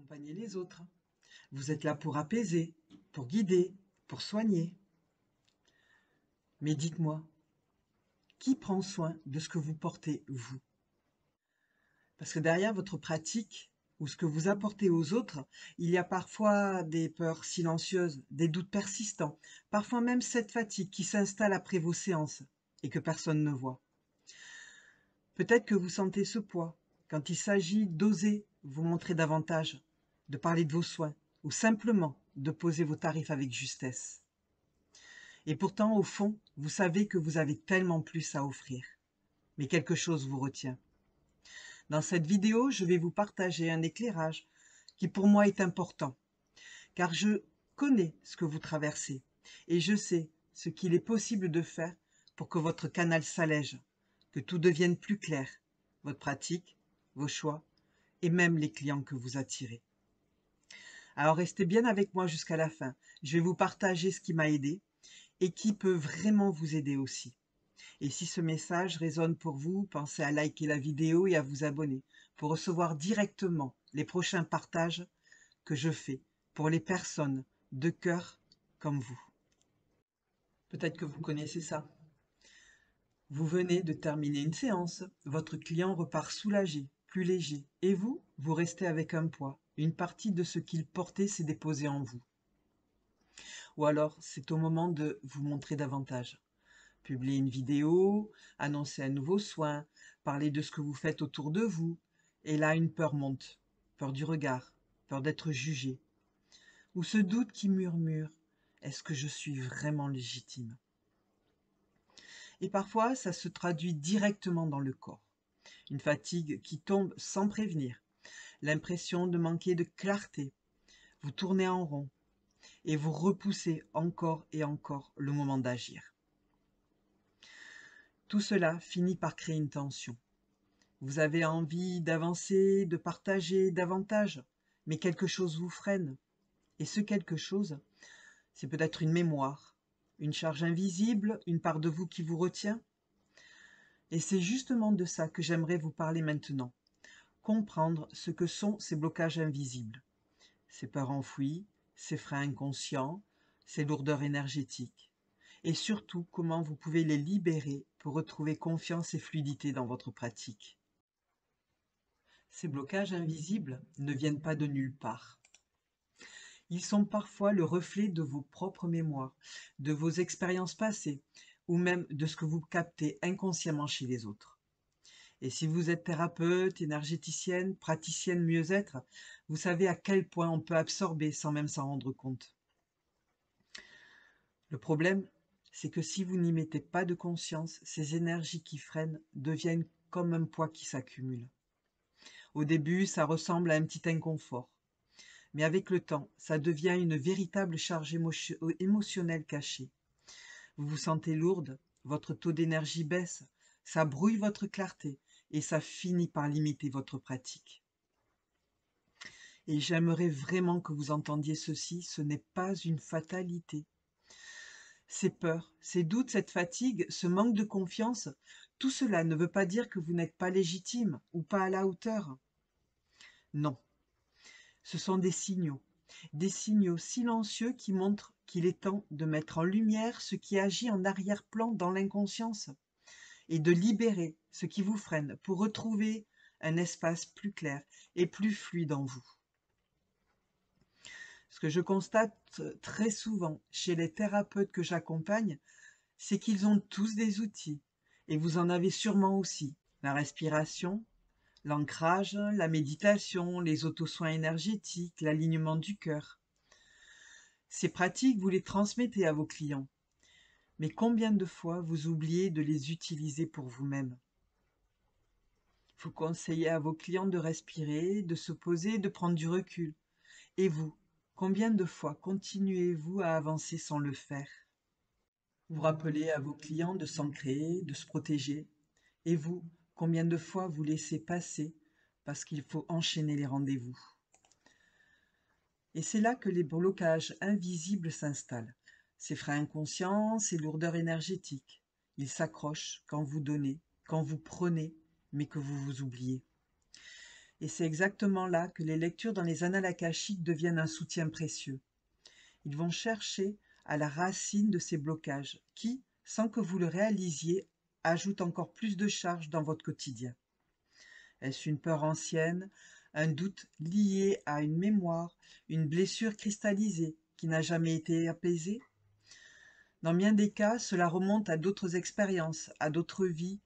accompagner les autres. Vous êtes là pour apaiser, pour guider, pour soigner. Mais dites-moi, qui prend soin de ce que vous portez, vous? Parce que derrière votre pratique, ou ce que vous apportez aux autres, il y a parfois des peurs silencieuses, des doutes persistants, parfois même cette fatigue qui s'installe après vos séances et que personne ne voit. Peut-être que vous sentez ce poids quand il s'agit d'oser vous montrer davantage, de parler de vos soins, ou simplement de poser vos tarifs avec justesse. Et pourtant, au fond, vous savez que vous avez tellement plus à offrir. Mais quelque chose vous retient. Dans cette vidéo, je vais vous partager un éclairage qui pour moi est important, car je connais ce que vous traversez et je sais ce qu'il est possible de faire pour que votre canal s'allège, que tout devienne plus clair, votre pratique, vos choix et même les clients que vous attirez. Alors restez bien avec moi jusqu'à la fin. Je vais vous partager ce qui m'a aidé et qui peut vraiment vous aider aussi. Et si ce message résonne pour vous, pensez à liker la vidéo et à vous abonner pour recevoir directement les prochains partages que je fais pour les personnes de cœur comme vous. Peut-être que vous connaissez ça. Vous venez de terminer une séance, votre client repart soulagé, plus léger, et vous, vous restez avec un poids. Une partie de ce qu'il portait s'est déposée en vous. Ou alors, c'est au moment de vous montrer davantage. Publier une vidéo, annoncer un nouveau soin, parler de ce que vous faites autour de vous. Et là, une peur monte. Peur du regard, peur d'être jugé. Ou ce doute qui murmure, est-ce que je suis vraiment légitime? Et parfois, ça se traduit directement dans le corps. Une fatigue qui tombe sans prévenir. L'impression de manquer de clarté. Vous tournez en rond et vous repoussez encore et encore le moment d'agir. Tout cela finit par créer une tension. Vous avez envie d'avancer, de partager davantage, mais quelque chose vous freine. Et ce quelque chose, c'est peut-être une mémoire, une charge invisible, une part de vous qui vous retient. Et c'est justement de ça que j'aimerais vous parler maintenant. Comprendre ce que sont ces blocages invisibles, ces peurs enfouies, ces freins inconscients, ces lourdeurs énergétiques. Et surtout, comment vous pouvez les libérer pour retrouver confiance et fluidité dans votre pratique. Ces blocages invisibles ne viennent pas de nulle part. Ils sont parfois le reflet de vos propres mémoires, de vos expériences passées, ou même de ce que vous captez inconsciemment chez les autres. Et si vous êtes thérapeute, énergéticienne, praticienne mieux-être, vous savez à quel point on peut absorber sans même s'en rendre compte. Le problème, c'est que si vous n'y mettez pas de conscience, ces énergies qui freinent deviennent comme un poids qui s'accumule. Au début, ça ressemble à un petit inconfort. Mais avec le temps, ça devient une véritable charge émotionnelle cachée. Vous vous sentez lourde, votre taux d'énergie baisse, ça brouille votre clarté et ça finit par limiter votre pratique. Et j'aimerais vraiment que vous entendiez ceci, ce n'est pas une fatalité. Ces peurs, ces doutes, cette fatigue, ce manque de confiance, tout cela ne veut pas dire que vous n'êtes pas légitime ou pas à la hauteur. Non. Ce sont des signaux silencieux qui montrent qu'il est temps de mettre en lumière ce qui agit en arrière-plan dans l'inconscience et de libérer ce qui vous freine pour retrouver un espace plus clair et plus fluide en vous. Ce que je constate très souvent chez les thérapeutes que j'accompagne, c'est qu'ils ont tous des outils, et vous en avez sûrement aussi. La respiration, l'ancrage, la méditation, les auto-soins énergétiques, l'alignement du cœur. Ces pratiques, vous les transmettez à vos clients. Mais combien de fois vous oubliez de les utiliser pour vous-même? Vous conseillez à vos clients de respirer, de se poser, de prendre du recul. Et vous, combien de fois continuez-vous à avancer sans le faire? Vous rappelez à vos clients de s'ancrer, de se protéger. Et vous, combien de fois vous laissez passer parce qu'il faut enchaîner les rendez-vous? Et c'est là que les blocages invisibles s'installent. Ces freins inconscients, ces lourdeurs énergétiques. Ils s'accrochent quand vous donnez, quand vous prenez, mais que vous vous oubliez. Et c'est exactement là que les lectures dans les annales akashiques deviennent un soutien précieux. Ils vont chercher à la racine de ces blocages qui, sans que vous le réalisiez, ajoutent encore plus de charge dans votre quotidien. Est-ce une peur ancienne, un doute lié à une mémoire, une blessure cristallisée qui n'a jamais été apaisée? Dans bien des cas, cela remonte à d'autres expériences, à d'autres vies,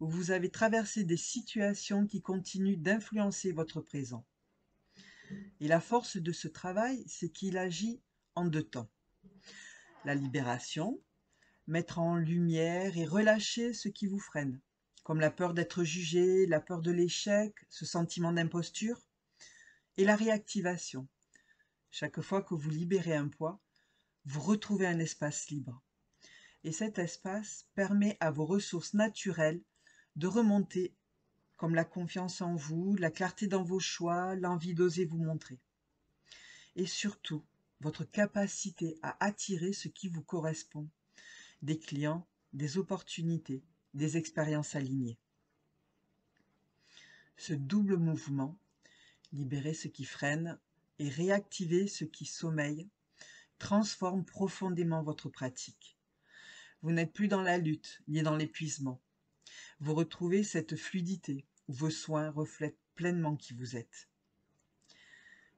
où vous avez traversé des situations qui continuent d'influencer votre présent. Et la force de ce travail, c'est qu'il agit en deux temps. La libération, mettre en lumière et relâcher ce qui vous freine, comme la peur d'être jugé, la peur de l'échec, ce sentiment d'imposture, et la réactivation. Chaque fois que vous libérez un poids, vous retrouvez un espace libre. Et cet espace permet à vos ressources naturelles de remonter, comme la confiance en vous, la clarté dans vos choix, l'envie d'oser vous montrer. Et surtout, votre capacité à attirer ce qui vous correspond, des clients, des opportunités, des expériences alignées. Ce double mouvement, libérer ce qui freine et réactiver ce qui sommeille, transforme profondément votre pratique. Vous n'êtes plus dans la lutte, ni dans l'épuisement. Vous retrouvez cette fluidité où vos soins reflètent pleinement qui vous êtes.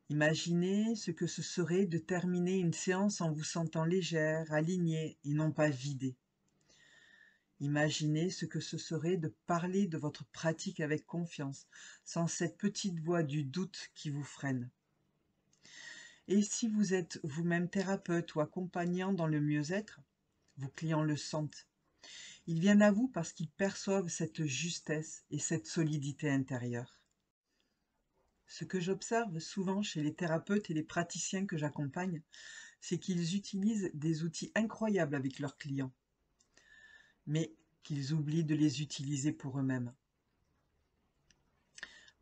Imaginez ce que ce serait de terminer une séance en vous sentant légère, alignée et non pas vidée. Imaginez ce que ce serait de parler de votre pratique avec confiance, sans cette petite voix du doute qui vous freine. Et si vous êtes vous-même thérapeute ou accompagnant dans le mieux-être, vos clients le sentent. Ils viennent à vous parce qu'ils perçoivent cette justesse et cette solidité intérieure. Ce que j'observe souvent chez les thérapeutes et les praticiens que j'accompagne, c'est qu'ils utilisent des outils incroyables avec leurs clients, mais qu'ils oublient de les utiliser pour eux-mêmes.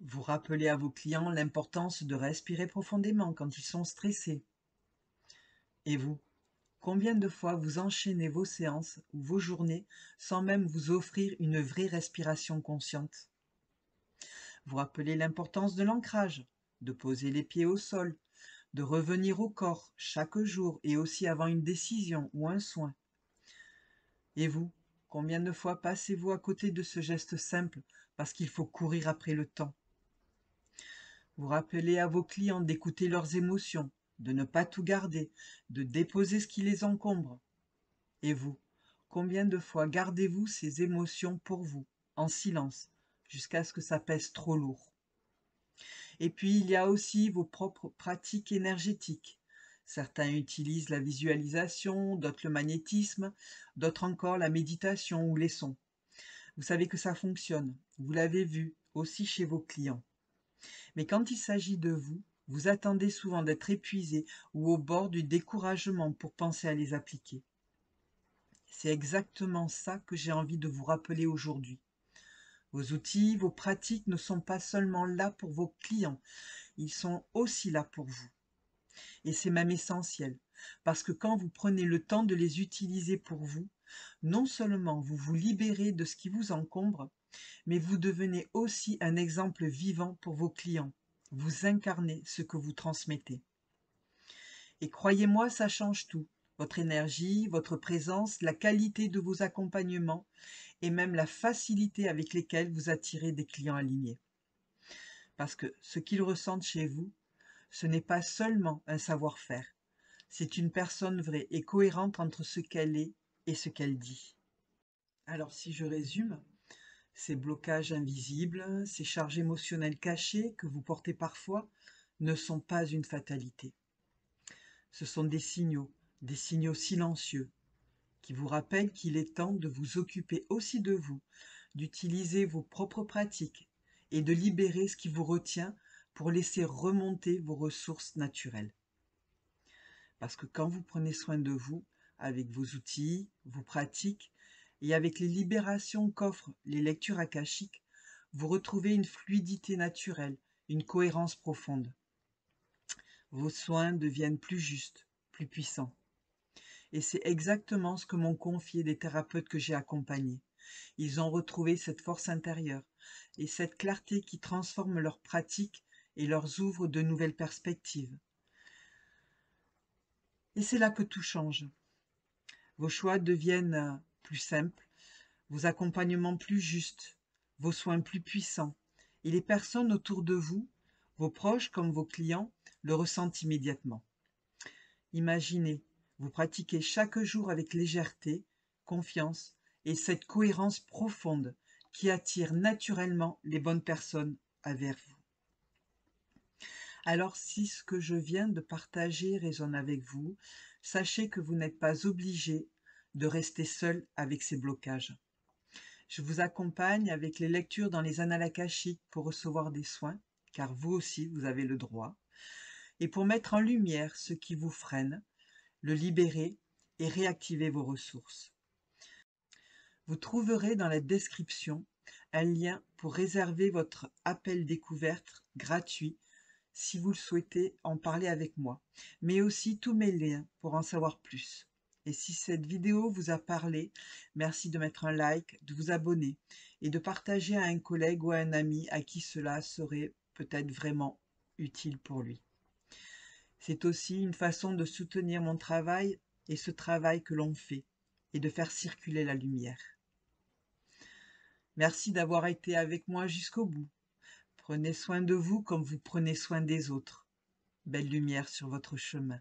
Vous rappelez à vos clients l'importance de respirer profondément quand ils sont stressés. Et vous, combien de fois vous enchaînez vos séances ou vos journées sans même vous offrir une vraie respiration consciente? Vous rappelez l'importance de l'ancrage, de poser les pieds au sol, de revenir au corps chaque jour et aussi avant une décision ou un soin. Et vous, combien de fois passez-vous à côté de ce geste simple parce qu'il faut courir après le temps? Vous rappelez à vos clients d'écouter leurs émotions, de ne pas tout garder, de déposer ce qui les encombre. Et vous, combien de fois gardez-vous ces émotions pour vous, en silence, jusqu'à ce que ça pèse trop lourd? Et puis, il y a aussi vos propres pratiques énergétiques. Certains utilisent la visualisation, d'autres le magnétisme, d'autres encore la méditation ou les sons. Vous savez que ça fonctionne, vous l'avez vu aussi chez vos clients. Mais quand il s'agit de vous, vous attendez souvent d'être épuisé ou au bord du découragement pour penser à les appliquer. C'est exactement ça que j'ai envie de vous rappeler aujourd'hui. Vos outils, vos pratiques ne sont pas seulement là pour vos clients, ils sont aussi là pour vous. Et c'est même essentiel, parce que quand vous prenez le temps de les utiliser pour vous, non seulement vous vous libérez de ce qui vous encombre, mais vous devenez aussi un exemple vivant pour vos clients. Vous incarnez ce que vous transmettez. Et croyez-moi, ça change tout. Votre énergie, votre présence, la qualité de vos accompagnements et même la facilité avec lesquelles vous attirez des clients alignés. Parce que ce qu'ils ressentent chez vous, ce n'est pas seulement un savoir-faire, c'est une personne vraie et cohérente entre ce qu'elle est et ce qu'elle dit. Alors si je résume, ces blocages invisibles, ces charges émotionnelles cachées que vous portez parfois ne sont pas une fatalité. Ce sont des signaux silencieux, qui vous rappellent qu'il est temps de vous occuper aussi de vous, d'utiliser vos propres pratiques et de libérer ce qui vous retient pour laisser remonter vos ressources naturelles. Parce que quand vous prenez soin de vous, avec vos outils, vos pratiques, et avec les libérations qu'offrent les lectures akashiques, vous retrouvez une fluidité naturelle, une cohérence profonde. Vos soins deviennent plus justes, plus puissants. Et c'est exactement ce que m'ont confié les thérapeutes que j'ai accompagnés. Ils ont retrouvé cette force intérieure, et cette clarté qui transforme leurs pratiques et leur ouvre de nouvelles perspectives. Et c'est là que tout change. Vos choix deviennent plus simples, vos accompagnements plus justes, vos soins plus puissants, et les personnes autour de vous, vos proches comme vos clients, le ressentent immédiatement. Imaginez, vous pratiquez chaque jour avec légèreté, confiance et cette cohérence profonde qui attire naturellement les bonnes personnes vers vous. Alors si ce que je viens de partager résonne avec vous, sachez que vous n'êtes pas obligé de rester seul avec ces blocages. Je vous accompagne avec les lectures dans les annales akashiques pour recevoir des soins, car vous aussi vous avez le droit, et pour mettre en lumière ce qui vous freine, le libérer et réactiver vos ressources. Vous trouverez dans la description un lien pour réserver votre appel découverte gratuit si vous le souhaitez en parler avec moi, mais aussi tous mes liens pour en savoir plus. Et si cette vidéo vous a parlé, merci de mettre un like, de vous abonner et de partager à un collègue ou à un ami à qui cela serait peut-être vraiment utile pour lui. C'est aussi une façon de soutenir mon travail et ce travail que l'on fait et de faire circuler la lumière. Merci d'avoir été avec moi jusqu'au bout. Prenez soin de vous comme vous prenez soin des autres. Belle lumière sur votre chemin.